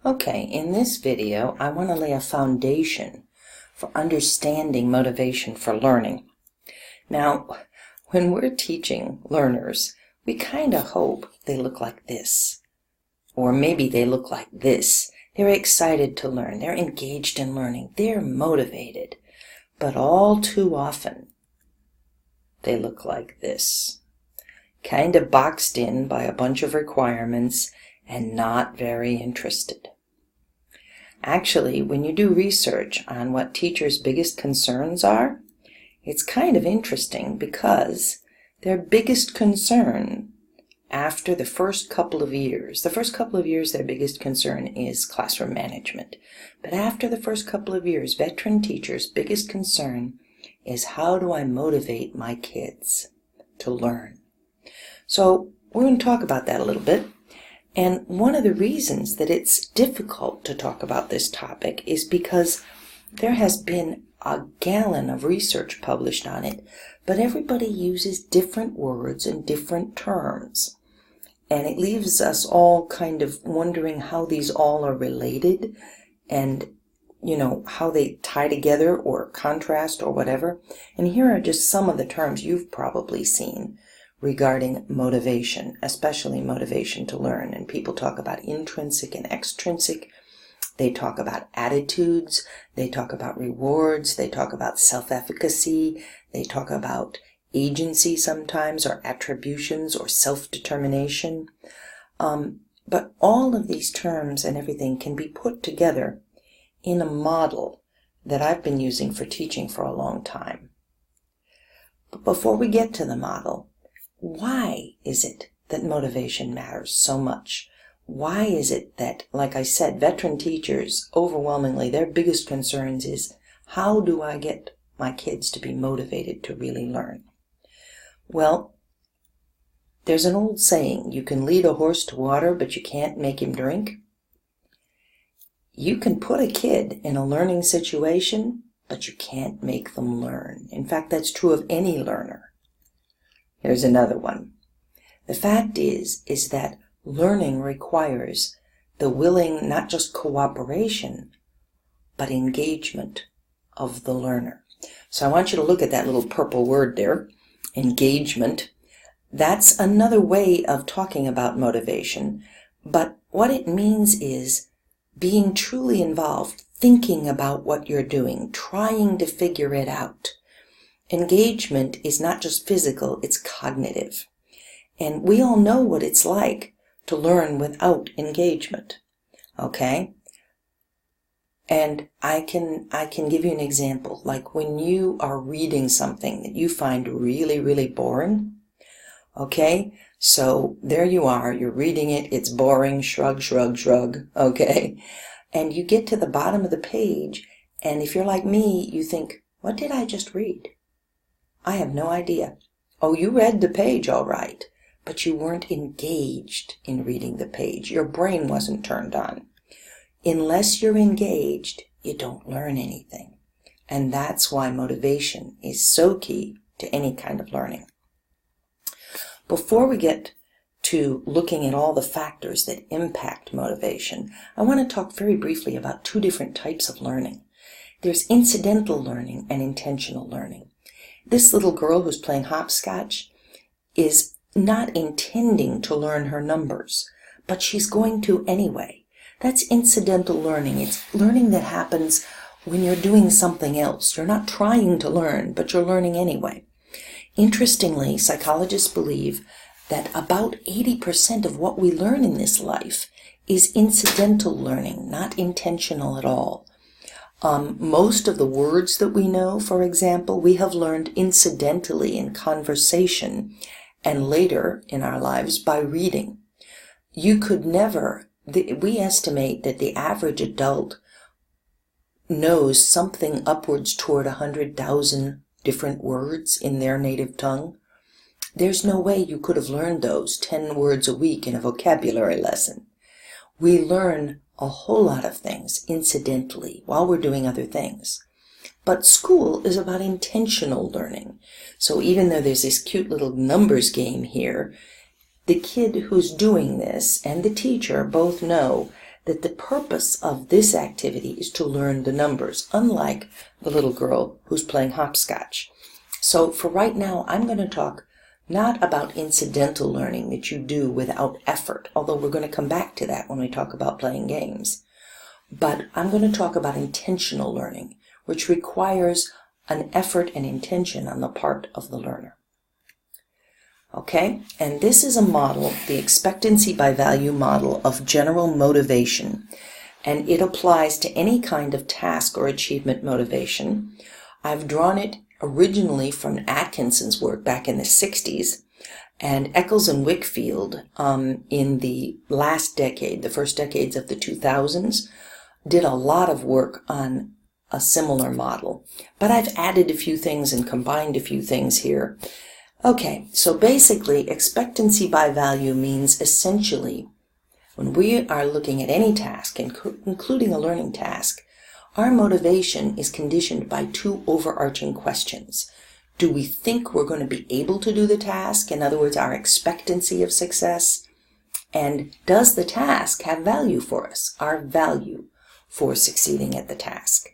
Okay, in this video, I want to lay a foundation for understanding motivation for learning. Now, when we're teaching learners, we kind of hope they look like this, or maybe they look like this. They're excited to learn, they're engaged in learning, they're motivated, but all too often, they look like this, kind of boxed in by a bunch of requirements and not very interested. Actually, when you do research on what teachers' biggest concerns are, it's kind of interesting because their biggest concern after the first couple of years, their biggest concern is classroom management. But after the first couple of years, veteran teachers' biggest concern is how do I motivate my kids to learn? So we're going to talk about that a little bit. And one of the reasons that it's difficult to talk about this topic is because there has been a gallon of research published on it, but everybody uses different words and different terms. And it leaves us all kind of wondering how these all are related and, how they tie together or contrast or whatever. And here are just some of the terms you've probably seen regarding motivation, especially motivation to learn. And people talk about intrinsic and extrinsic. They talk about attitudes. They talk about rewards. They talk about self-efficacy. They talk about agency sometimes, or attributions, or self-determination. But all of these terms and everything can be put together in a model that I've been using for teaching for a long time. But before we get to the model, why is it that motivation matters so much? Why is it that, like I said, veteran teachers, overwhelmingly, their biggest concerns is, how do I get my kids to be motivated to really learn? Well, there's an old saying, you can lead a horse to water, but you can't make him drink. You can put a kid in a learning situation, but you can't make them learn. In fact, that's true of any learner. Here's another one. The fact is that learning requires the willing, not just cooperation, but engagement of the learner. So I want you to look at that little purple word there, engagement. That's another way of talking about motivation, but what it means is being truly involved, thinking about what you're doing, trying to figure it out. Engagement is not just physical, it's cognitive. And we all know what it's like to learn without engagement. Okay? And I can give you an example. Like when you are reading something that you find really, really boring. Okay? So there you are, you're reading it, it's boring, shrug, shrug, shrug. Okay? And you get to the bottom of the page, and if you're like me, you think, what did I just read? I have no idea. Oh, you read the page all right, but you weren't engaged in reading the page. Your brain wasn't turned on. Unless you're engaged, you don't learn anything. And that's why motivation is so key to any kind of learning. Before we get to looking at all the factors that impact motivation, I want to talk very briefly about two different types of learning. There's incidental learning and intentional learning. This little girl who's playing hopscotch is not intending to learn her numbers, but she's going to anyway. That's incidental learning. It's learning that happens when you're doing something else. You're not trying to learn, but you're learning anyway. Interestingly, psychologists believe that about 80% of what we learn in this life is incidental learning, not intentional at all. Most of the words that we know, for example, we have learned incidentally in conversation and later in our lives by reading. You could never, we estimate that the average adult knows something upwards toward 100,000 different words in their native tongue. There's no way you could have learned those 10 words a week in a vocabulary lesson. We learn a whole lot of things incidentally while we're doing other things. But school is about intentional learning. So even though there's this cute little numbers game here, the kid who's doing this and the teacher both know that the purpose of this activity is to learn the numbers, unlike the little girl who's playing hopscotch. So for right now, I'm going to talk not about incidental learning that you do without effort, although we're going to come back to that when we talk about playing games. But I'm going to talk about intentional learning, which requires an effort and intention on the part of the learner. Okay, and this is a model, the expectancy by value model of general motivation, and it applies to any kind of task or achievement motivation. I've drawn it originally from Atkinson's work back in the 60s, and Eccles and Wickfield in the last decade, the first decades of the 2000s, did a lot of work on a similar model. But I've added a few things and combined a few things here. Okay, so basically, expectancy by value means essentially, when we are looking at any task, including a learning task, our motivation is conditioned by two overarching questions. Do we think we're going to be able to do the task? In other words, our expectancy of success. And does the task have value for us? Our value for succeeding at the task.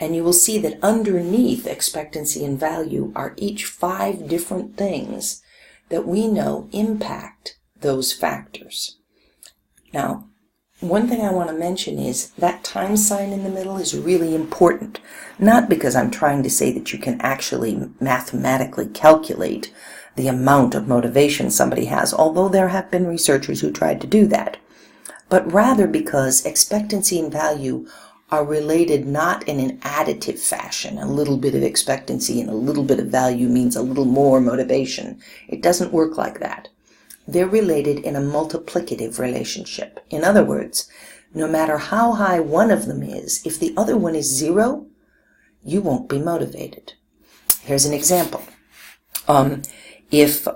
And you will see that underneath expectancy and value are each 5 different things that we know impact those factors. Now, one thing I want to mention is that time sign in the middle is really important. Not because I'm trying to say that you can actually mathematically calculate the amount of motivation somebody has, although there have been researchers who tried to do that, but rather because expectancy and value are related not in an additive fashion. A little bit of expectancy and a little bit of value means a little more motivation. It doesn't work like that. They're related in a multiplicative relationship. In other words, no matter how high one of them is, if the other one is 0, you won't be motivated. Here's an example. If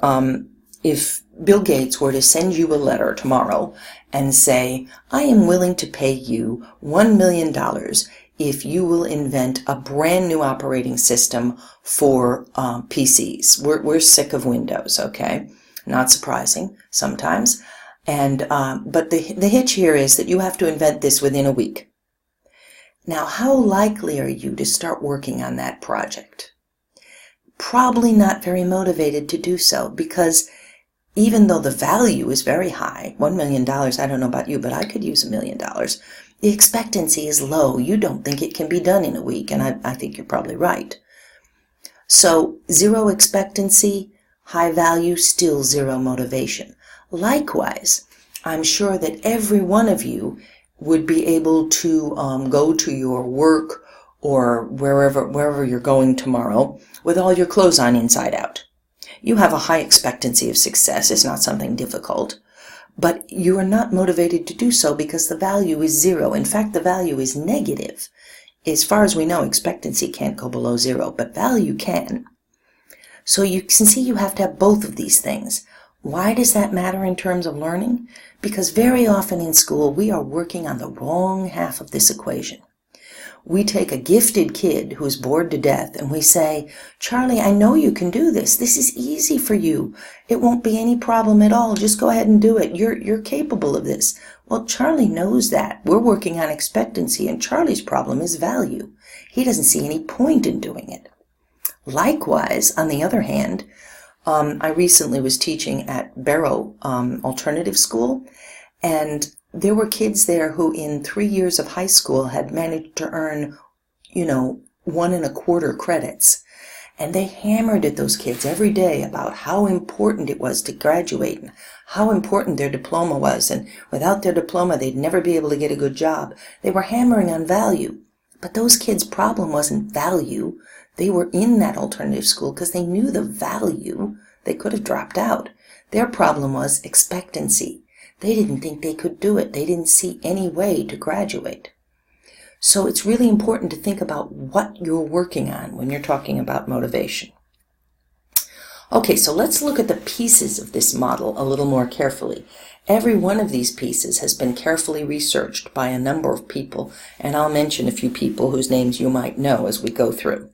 Bill Gates were to send you a letter tomorrow and say, I am willing to pay you $1 million if you will invent a brand new operating system for PCs. We're sick of Windows, okay? Not surprising sometimes. And but the hitch here is that you have to invent this within a week. Now, how likely are you to start working on that project? Probably not very motivated to do so, because even though the value is very high, $1 million, I don't know about you, but I could use $1 million. The expectancy is low. You don't think it can be done in a week, and I think you're probably right. So 0 expectancy, high value, still 0 motivation. Likewise, I'm sure that every one of you would be able to go to your work or wherever you're going tomorrow with all your clothes on inside out. You have a high expectancy of success. It's not something difficult. But you are not motivated to do so because the value is 0. In fact, the value is negative. As far as we know, expectancy can't go below 0, but value can. So you can see you have to have both of these things. Why does that matter in terms of learning? Because very often in school, we are working on the wrong half of this equation. We take a gifted kid who is bored to death and we say, Charlie, I know you can do this. This is easy for you. It won't be any problem at all. Just go ahead and do it. You're capable of this. Well, Charlie knows that. We're working on expectancy, and Charlie's problem is value. He doesn't see any point in doing it. Likewise, on the other hand, I recently was teaching at Barrow Alternative School, and there were kids there who in 3 years of high school had managed to earn, 1 1/4 credits. And they hammered at those kids every day about how important it was to graduate and how important their diploma was. And without their diploma, they'd never be able to get a good job. They were hammering on value. But those kids' problem wasn't value. They were in that alternative school because they knew the value. They could have dropped out. Their problem was expectancy. They didn't think they could do it. They didn't see any way to graduate. So it's really important to think about what you're working on when you're talking about motivation. Okay, so let's look at the pieces of this model a little more carefully. Every one of these pieces has been carefully researched by a number of people, and I'll mention a few people whose names you might know as we go through.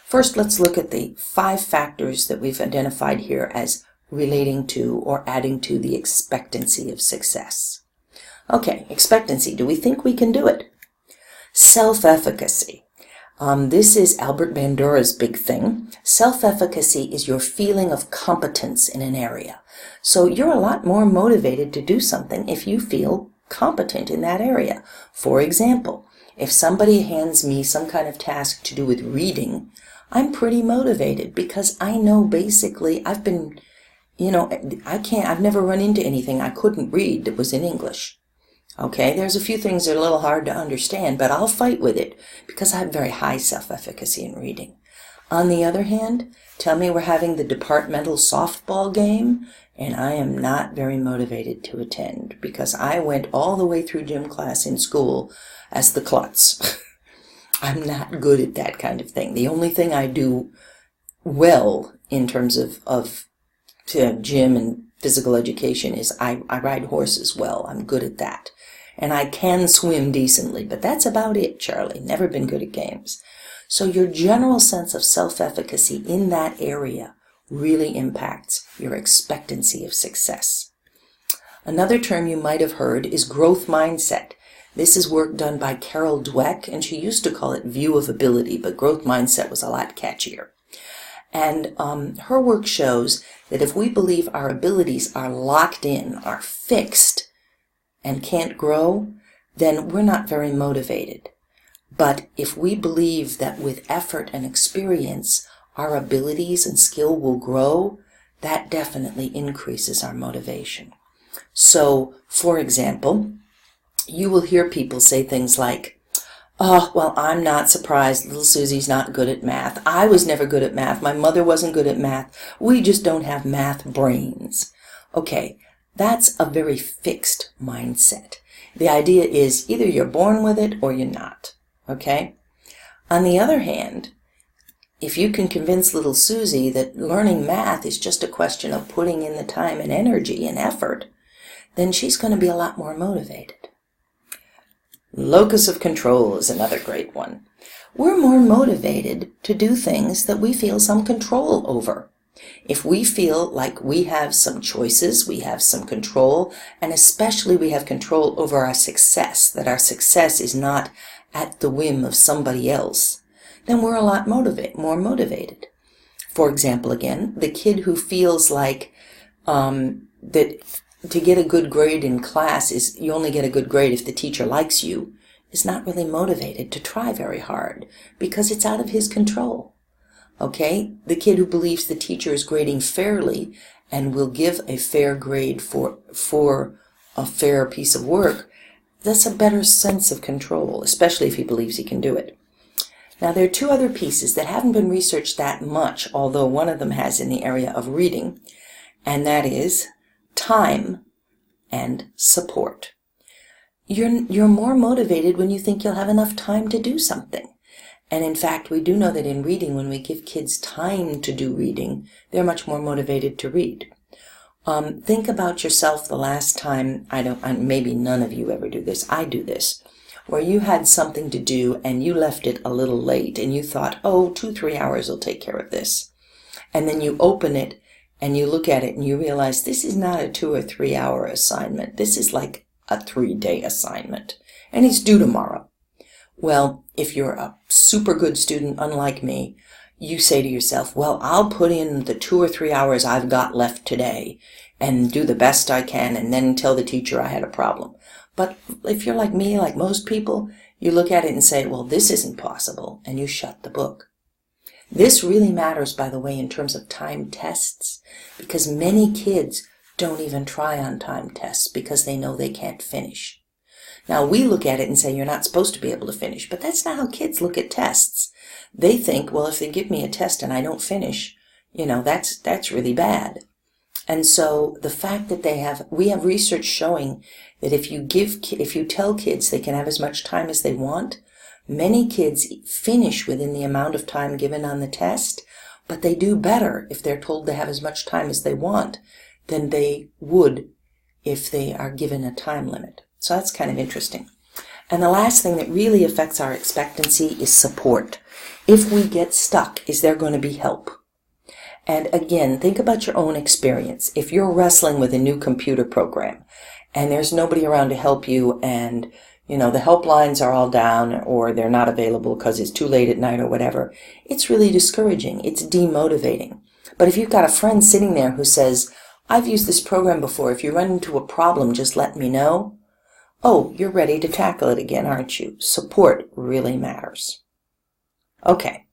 First, let's look at the 5 factors that we've identified here as relating to or adding to the expectancy of success. Okay, expectancy. Do we think we can do it? Self-efficacy. This is Albert Bandura's big thing. Self-efficacy is your feeling of competence in an area. So you're a lot more motivated to do something if you feel competent in that area. For example, if somebody hands me some kind of task to do with reading, I'm pretty motivated because I know basically I've never run into anything I couldn't read that was in English. Okay, there's a few things that are a little hard to understand, but I'll fight with it because I have very high self-efficacy in reading. On the other hand, tell me we're having the departmental softball game, and I am not very motivated to attend because I went all the way through gym class in school as the klutz. I'm not good at that kind of thing. The only thing I do well in terms of gym and physical education is I ride horses well. I'm good at that. And I can swim decently, but that's about it, Charlie. Never been good at games. So your general sense of self-efficacy in that area really impacts your expectancy of success. Another term you might have heard is growth mindset. This is work done by Carol Dweck, and she used to call it view of ability, but growth mindset was a lot catchier. And her work shows that if we believe our abilities are locked in, are fixed, and can't grow, then we're not very motivated. But if we believe that with effort and experience, our abilities and skill will grow, that definitely increases our motivation. So, for example, you will hear people say things like, "Oh, well, I'm not surprised little Susie's not good at math. I was never good at math. My mother wasn't good at math. We just don't have math brains." Okay, that's a very fixed mindset. The idea is either you're born with it or you're not. Okay? On the other hand, if you can convince little Susie that learning math is just a question of putting in the time and energy and effort, then she's going to be a lot more motivated. Locus of control is another great one. We're more motivated to do things that we feel some control over. If we feel like we have some choices, we have some control, and especially we have control over our success, that our success is not at the whim of somebody else, then we're a lot more motivated. For example, again, the kid who feels like that to get a good grade in class is you only get a good grade if the teacher likes you, is not really motivated to try very hard because it's out of his control. Okay? The kid who believes the teacher is grading fairly and will give a fair grade for a fair piece of work, that's a better sense of control, especially if he believes he can do it. Now, there are two other pieces that haven't been researched that much, although one of them has in the area of reading, and that is time and support. You're more motivated when you think you'll have enough time to do something. And in fact, we do know that in reading, when we give kids time to do reading, they're much more motivated to read. Think about yourself the last time, maybe none of you ever do this, I do this, where you had something to do and you left it a little late and you thought, 2-3 hours will take care of this. And then you open it and you look at it and you realize this is not a 2 or 3 hour assignment. This is like a 3-day assignment and it's due tomorrow. Well, if you're a super good student, unlike me, you say to yourself, well, I'll put in the 2 or 3 hours I've got left today and do the best I can and then tell the teacher I had a problem. But if you're like me, like most people, you look at it and say, well, this isn't possible, and you shut the book. This really matters, by the way, in terms of time tests, because many kids don't even try on time tests because they know they can't finish. Now, we look at it and say, you're not supposed to be able to finish, but that's not how kids look at tests. They think, well, if they give me a test and I don't finish, that's really bad. And so the fact that we have research showing that if you tell kids they can have as much time as they want, many kids finish within the amount of time given on the test, but they do better if they're told they have as much time as they want than they would if they are given a time limit. So that's kind of interesting. And the last thing that really affects our expectancy is support. If we get stuck, is there going to be help? And again, think about your own experience. If you're wrestling with a new computer program and there's nobody around to help you, and the helplines are all down or they're not available because it's too late at night or whatever, it's really discouraging. It's demotivating. But if you've got a friend sitting there who says, I've used this program before. If you run into a problem, just let me know. Oh, you're ready to tackle it again, aren't you? Support really matters. Okay,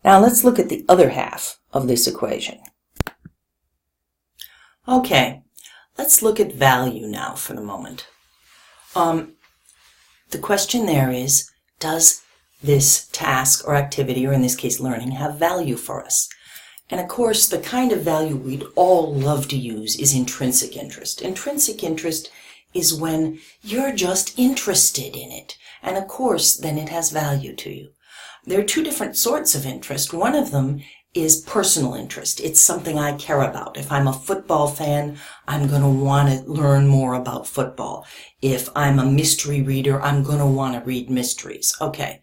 now let's look at the other half of this equation. Okay, let's look at value now for the moment. The question there is, does this task or activity, or in this case learning, have value for us? And of course, the kind of value we'd all love to use is intrinsic interest. Intrinsic interest is when you're just interested in it. And of course, then it has value to you. There are two different sorts of interest. One of them is personal interest. It's something I care about. If I'm a football fan, I'm going to want to learn more about football. If I'm a mystery reader, I'm going to want to read mysteries. Okay.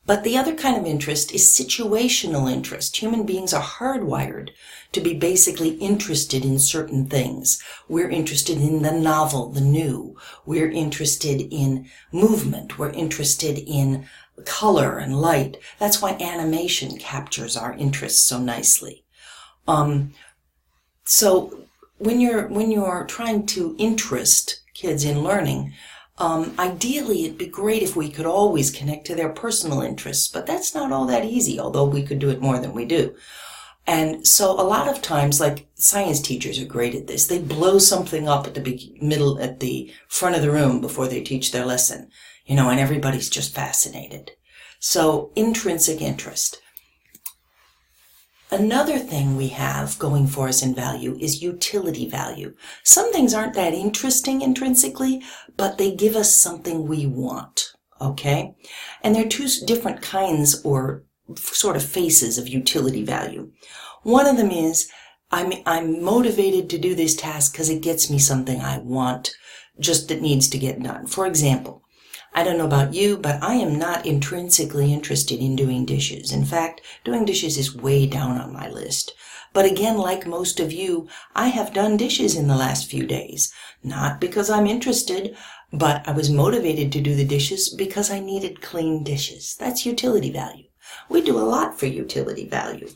But the other kind of interest is situational interest. Human beings are hardwired to be basically interested in certain things. We're interested in the novel, the new. We're interested in movement. We're interested in color and light. That's why animation captures our interest so nicely. So when you're trying to interest kids in learning, ideally it'd be great if we could always connect to their personal interests, but that's not all that easy, although we could do it more than we do. And so a lot of times, like science teachers are great at this. They blow something up at the front of the room before they teach their lesson, and everybody's just fascinated. So intrinsic interest. Another thing we have going for us in value is utility value. Some things aren't that interesting intrinsically, but they give us something we want, okay? And there are two different kinds or sort of faces of utility value. One of them is I'm motivated to do this task because it gets me something I want, just that needs to get done. For example, I don't know about you, but I am not intrinsically interested in doing dishes. In fact, doing dishes is way down on my list. But again, like most of you, I have done dishes in the last few days. Not because I'm interested, but I was motivated to do the dishes because I needed clean dishes. That's utility value. We do a lot for utility value.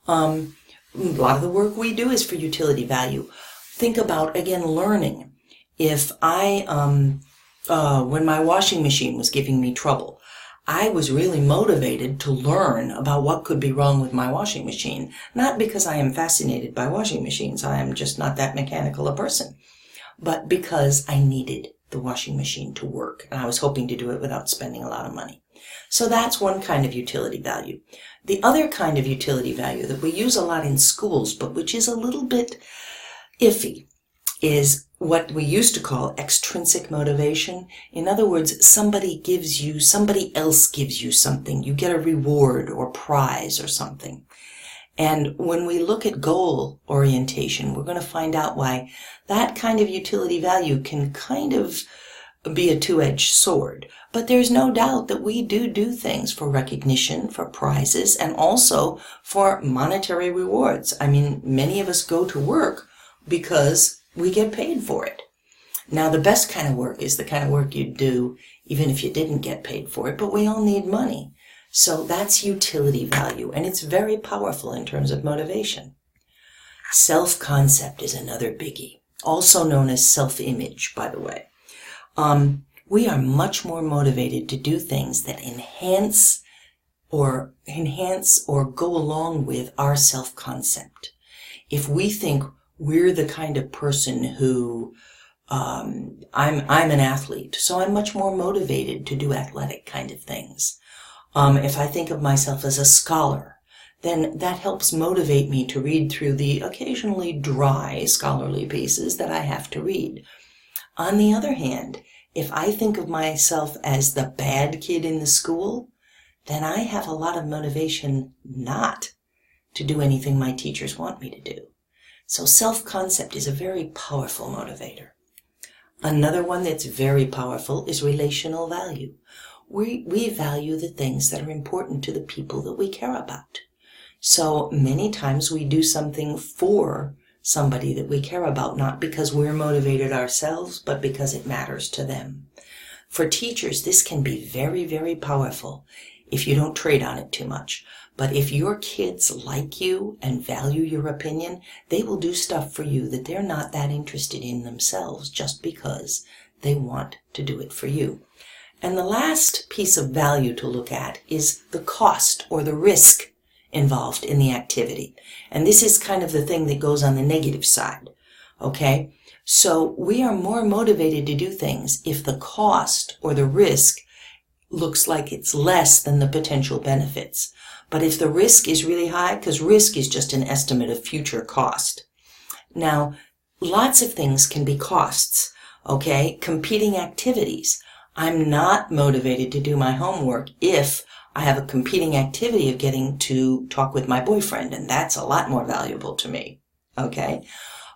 A lot of the work we do is for utility value. Think about, again, learning. If when my washing machine was giving me trouble, I was really motivated to learn about what could be wrong with my washing machine. Not because I am fascinated by washing machines, I am just not that mechanical a person, but because I needed the washing machine to work, and I was hoping to do it without spending a lot of money. So that's one kind of utility value. The other kind of utility value that we use a lot in schools, but which is a little bit iffy, is what we used to call extrinsic motivation. In other words, somebody else gives you something. You get a reward or prize or something. And when we look at goal orientation, we're going to find out why that kind of utility value can kind of be a two-edged sword. But there's no doubt that we do things for recognition, for prizes, and also for monetary rewards. I mean, many of us go to work because we get paid for it. Now, the best kind of work is the kind of work you'd do even if you didn't get paid for it, but we all need money. So that's utility value, and it's very powerful in terms of motivation. Self-concept is another biggie, also known as self-image, by the way. We are much more motivated to do things that enhance or go along with our self-concept. If we think we're the kind of person who, I'm an athlete, so I'm much more motivated to do athletic kind of things. If I think of myself as a scholar, then that helps motivate me to read through the occasionally dry scholarly pieces that I have to read. On the other hand, if I think of myself as the bad kid in the school, then I have a lot of motivation not to do anything my teachers want me to do. So self-concept is a very powerful motivator. Another one that's very powerful is relational value. We value the things that are important to the people that we care about. So many times we do something for somebody that we care about, not because we're motivated ourselves, but because it matters to them. For teachers, this can be very, very powerful if you don't trade on it too much. But if your kids like you and value your opinion, they will do stuff for you that they're not that interested in themselves just because they want to do it for you. And the last piece of value to look at is the cost or the risk involved in the activity. And this is kind of the thing that goes on the negative side. Okay? So we are more motivated to do things if the cost or the risk looks like it's less than the potential benefits. But if the risk is really high, because risk is just an estimate of future cost. Now, lots of things can be costs. Okay? Competing activities. I'm not motivated to do my homework if I have a competing activity of getting to talk with my boyfriend, and that's a lot more valuable to me. Okay?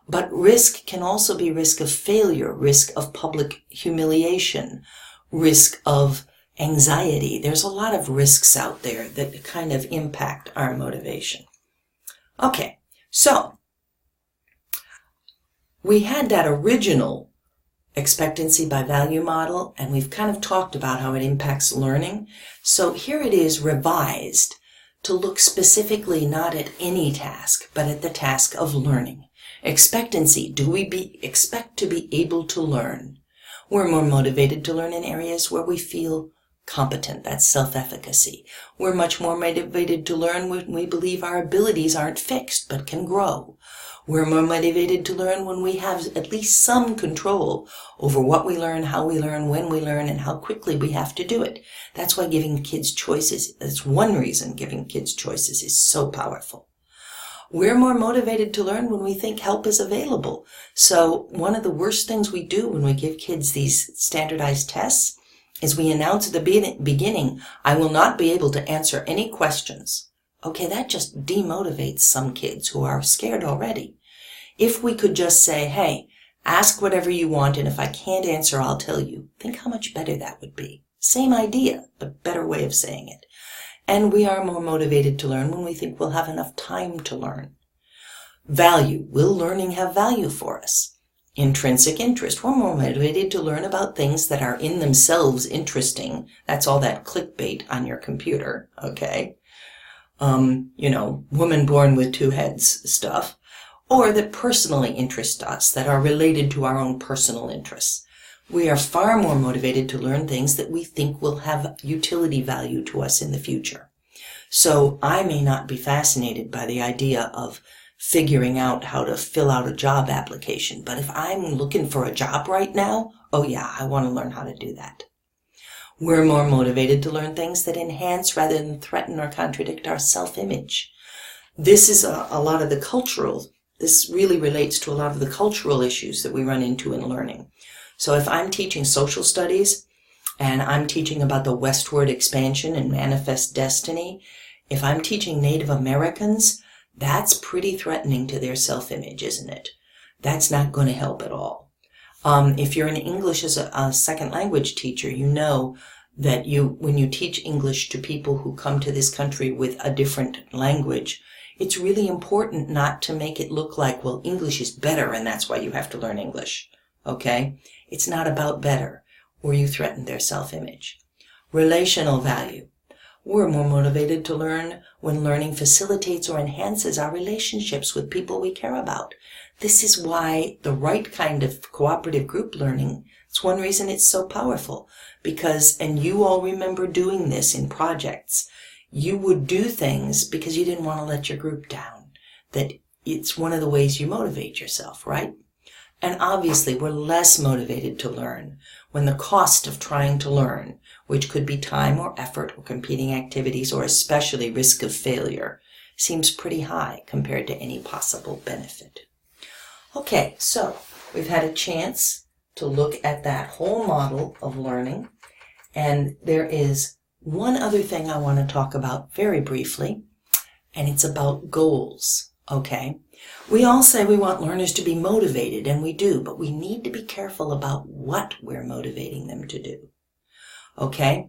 But risk can also be risk of failure, risk of public humiliation, risk of anxiety. There's a lot of risks out there that kind of impact our motivation. Okay, so we had that original expectancy by value model, and we've kind of talked about how it impacts learning. So here it is revised to look specifically not at any task, but at the task of learning. Expectancy, do we expect to be able to learn? We're more motivated to learn in areas where we feel competent. That's self-efficacy. We're much more motivated to learn when we believe our abilities aren't fixed but can grow. We're more motivated to learn when we have at least some control over what we learn, how we learn, when we learn, and how quickly we have to do it. That's why giving kids choices, that's one reason giving kids choices is so powerful. We're more motivated to learn when we think help is available. So one of the worst things we do when we give kids these standardized tests is we announce at the beginning, I will not be able to answer any questions. Okay, that just demotivates some kids who are scared already. If we could just say, hey, ask whatever you want, and if I can't answer, I'll tell you. Think how much better that would be. Same idea, but better way of saying it. And we are more motivated to learn when we think we'll have enough time to learn. Value. Will learning have value for us? Intrinsic interest. We're more motivated to learn about things that are in themselves interesting. That's all that clickbait on your computer, okay? Woman born with two heads stuff. Or that personally interest us, that are related to our own personal interests. We are far more motivated to learn things that we think will have utility value to us in the future. So I may not be fascinated by the idea of figuring out how to fill out a job application, but if I'm looking for a job right now, oh yeah, I want to learn how to do that. We're more motivated to learn things that enhance rather than threaten or contradict our self-image. This is a lot of the cultural, this really relates to a lot of the cultural issues that we run into in learning. So if I'm teaching social studies and I'm teaching about the westward expansion and manifest destiny, if I'm teaching Native Americans, that's pretty threatening to their self-image, isn't it? That's not going to help at all. If you're in English as a second language teacher, you know that when you teach English to people who come to this country with a different language, it's really important not to make it look like, well, English is better and that's why you have to learn English. Okay? It's not about better, or you threaten their self-image. Relational value. We're more motivated to learn when learning facilitates or enhances our relationships with people we care about. This is why the right kind of cooperative group learning, it's one reason it's so powerful. Because, and you all remember doing this in projects, you would do things because you didn't want to let your group down. That it's one of the ways you motivate yourself, right? And obviously, we're less motivated to learn when the cost of trying to learn, which could be time or effort or competing activities or especially risk of failure, seems pretty high compared to any possible benefit. Okay, so we've had a chance to look at that whole model of learning, and there is one other thing I want to talk about very briefly, and it's about goals, okay? We all say we want learners to be motivated, and we do, but we need to be careful about what we're motivating them to do, okay?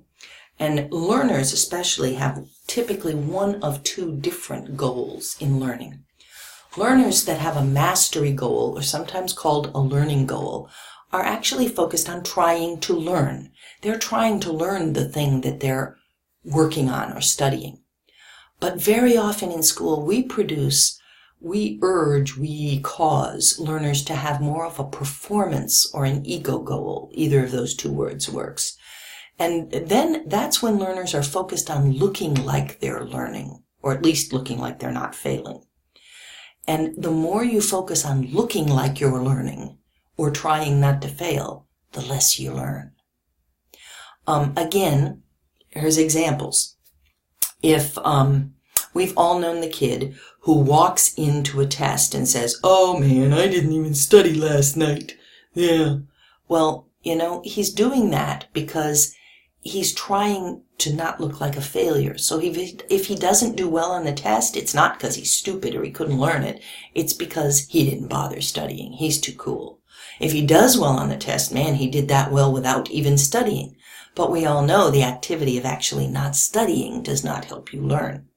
And learners especially have typically one of two different goals in learning. Learners that have a mastery goal, or sometimes called a learning goal, are actually focused on trying to learn. They're trying to learn the thing that they're working on or studying. But very often in school, we cause learners to have more of a performance or an ego goal. Either of those two words works. And then that's when learners are focused on looking like they're learning, or at least looking like they're not failing. And the more you focus on looking like you're learning or trying not to fail, the less you learn. Again, here's examples. If we've all known the kid who walks into a test and says, "Oh man, I didn't even study last night." Yeah. Well, he's doing that because he's trying to not look like a failure. So if he doesn't do well on the test, it's not because he's stupid or he couldn't learn it. It's because he didn't bother studying. He's too cool. If he does well on the test, man, he did that well without even studying. But we all know the activity of actually not studying does not help you learn.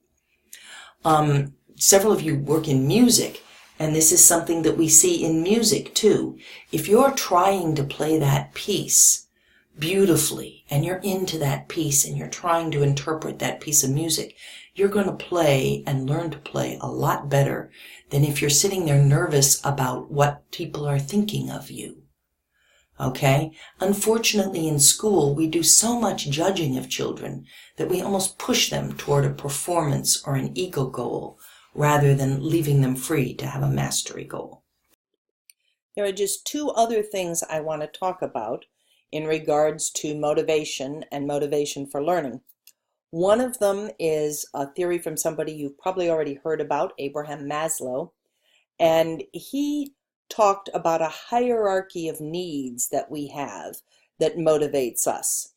Several of you work in music, and this is something that we see in music too. If you're trying to play that piece beautifully, and you're into that piece, and you're trying to interpret that piece of music, you're going to play and learn to play a lot better than if you're sitting there nervous about what people are thinking of you. Okay? Unfortunately, in school, we do so much judging of children that we almost push them toward a performance or an ego goal rather than leaving them free to have a mastery goal. There are just two other things I want to talk about in regards to motivation and motivation for learning. One of them is a theory from somebody you've probably already heard about, Abraham Maslow, and he talked about a hierarchy of needs that we have that motivates us.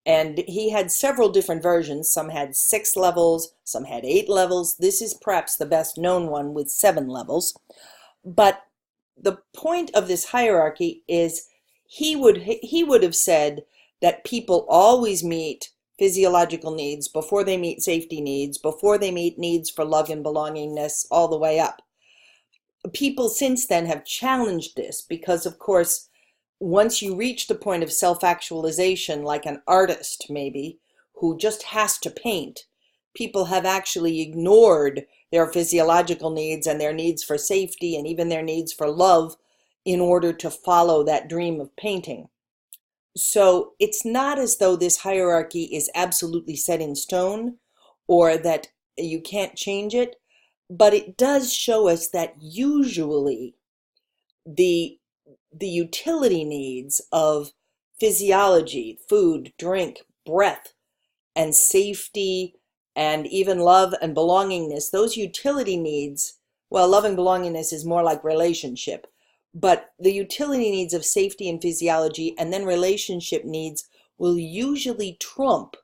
And he had several different versions. Some had 6 levels, some had 8 levels. This is perhaps the best known one with 7 levels. But the point of this hierarchy is he would have said that people always meet physiological needs before they meet safety needs, before they meet needs for love and belongingness, all the way up. People since then have challenged this because, of course, once you reach the point of self-actualization, like an artist maybe, who just has to paint, people have actually ignored their physiological needs and their needs for safety and even their needs for love in order to follow that dream of painting. So it's not as though this hierarchy is absolutely set in stone or that you can't change it, but it does show us that usually the utility needs of physiology, food, drink, breath, and safety, and even love and belongingness, those utility needs, well, love and belongingness is more like relationship, but the utility needs of safety and physiology and then relationship needs will usually trump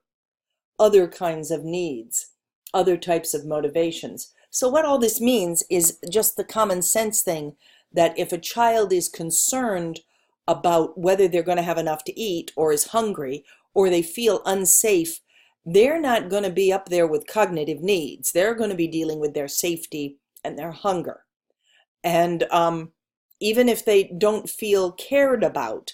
other kinds of needs, other types of motivations. So what all this means is just the common sense thing that if a child is concerned about whether they're going to have enough to eat or is hungry or they feel unsafe, they're not going to be up there with cognitive needs. They're going to be dealing with their safety and their hunger. And even if they don't feel cared about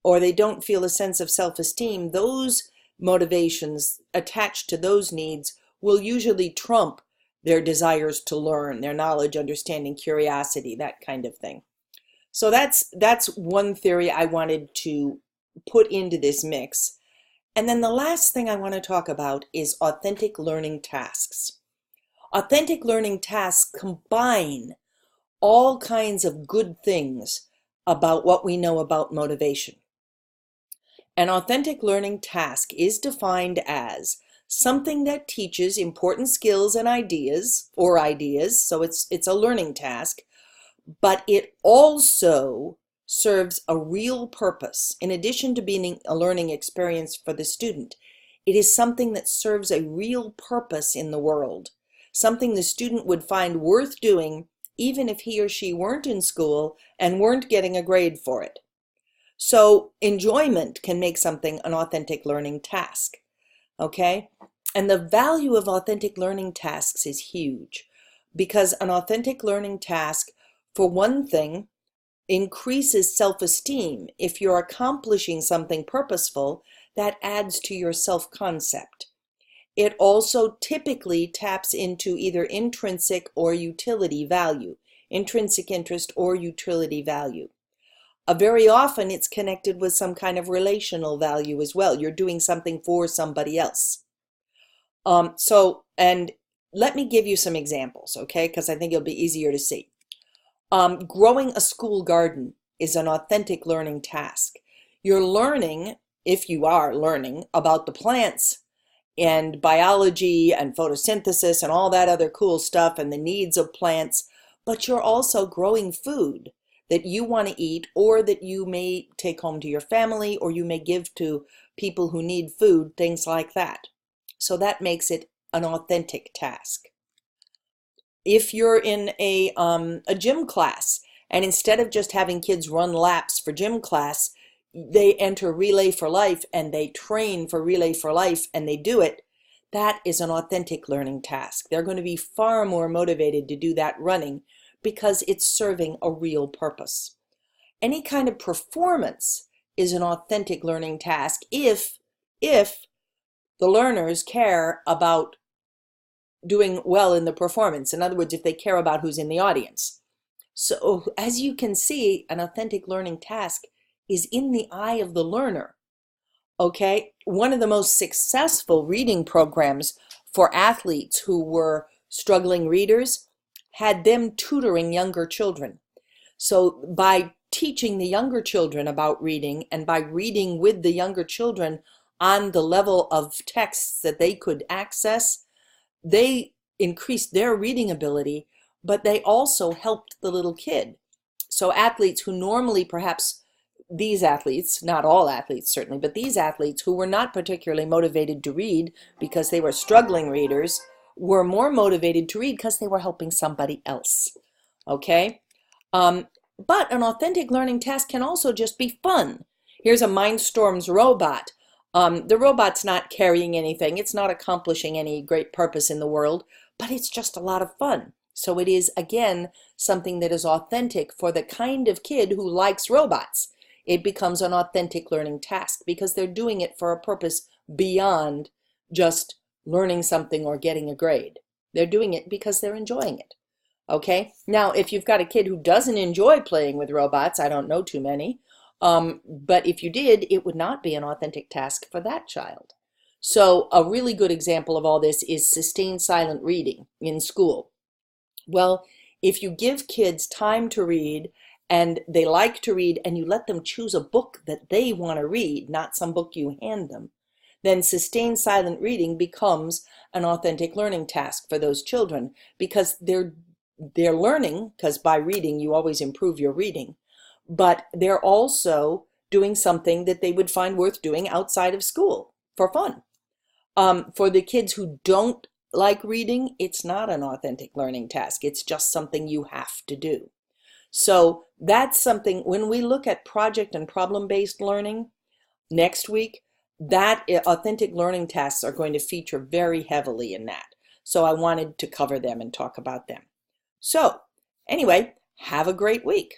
or they don't feel a sense of self-esteem, those motivations attached to those needs will usually trump their desires to learn, their knowledge, understanding, curiosity, that kind of thing. So that's one theory I wanted to put into this mix. And then the last thing I want to talk about is authentic learning tasks. Authentic learning tasks combine all kinds of good things about what we know about motivation. An authentic learning task is defined as something that teaches important skills and ideas, so it's a learning task, but it also serves a real purpose. In addition to being a learning experience for the student, it is something that serves a real purpose in the world, something the student would find worth doing even if he or she weren't in school and weren't getting a grade for it. So enjoyment can make something an authentic learning task, okay? And the value of authentic learning tasks is huge. because an authentic learning task, for one thing, increases self-esteem. If you're accomplishing something purposeful, that adds to your self-concept. It also typically taps into either intrinsic or utility value, intrinsic interest or utility value. Very often it's connected with some kind of relational value as well. You're doing something for somebody else. And let me give you some examples, okay? Because I think it'll be easier to see. Growing a school garden is an authentic learning task. You're learning, if you are learning, about the plants and biology and photosynthesis and all that other cool stuff and the needs of plants, but you're also growing food that you want to eat or that you may take home to your family or you may give to people who need food, things like that. So that makes it an authentic task. If you're in a gym class and instead of just having kids run laps for gym class, they enter Relay for Life and they train for Relay for Life and they do it, that is an authentic learning task. They're going to be far more motivated to do that running because it's serving a real purpose. Any kind of performance is an authentic learning task if the learners care about doing well in the performance. In other words, if they care about who's in the audience. So as you can see, an authentic learning task is in the eye of the learner. Okay, one of the most successful reading programs for athletes who were struggling readers had them tutoring younger children. So by teaching the younger children about reading and by reading with the younger children on the level of texts that they could access, they increased their reading ability, but they also helped the little kid. So athletes who normally perhaps, these athletes, not all athletes certainly, but these athletes who were not particularly motivated to read because they were struggling readers, were more motivated to read because they were helping somebody else. Okay? But an authentic learning task can also just be fun. Here's a Mindstorms robot. The robot's not carrying anything. It's not accomplishing any great purpose in the world, but it's just a lot of fun. So it is, again, something that is authentic for the kind of kid who likes robots. It becomes an authentic learning task because they're doing it for a purpose beyond just learning something or getting a grade. They're doing it because they're enjoying it. Okay? Now, if you've got a kid who doesn't enjoy playing with robots, I don't know too many, but if you did, it would not be an authentic task for that child. So a really good example of all this is sustained silent reading in school. Well, if you give kids time to read and they like to read and you let them choose a book that they want to read, not some book you hand them, then sustained silent reading becomes an authentic learning task for those children because they're learning, because by reading you always improve your reading, but they're also doing something that they would find worth doing outside of school for fun. For the kids who don't like reading, it's not an authentic learning task. It's just something you have to do. So that's something, when we look at project and problem-based learning next week, that authentic learning tasks are going to feature very heavily in that. So I wanted to cover them and talk about them. So anyway, have a great week.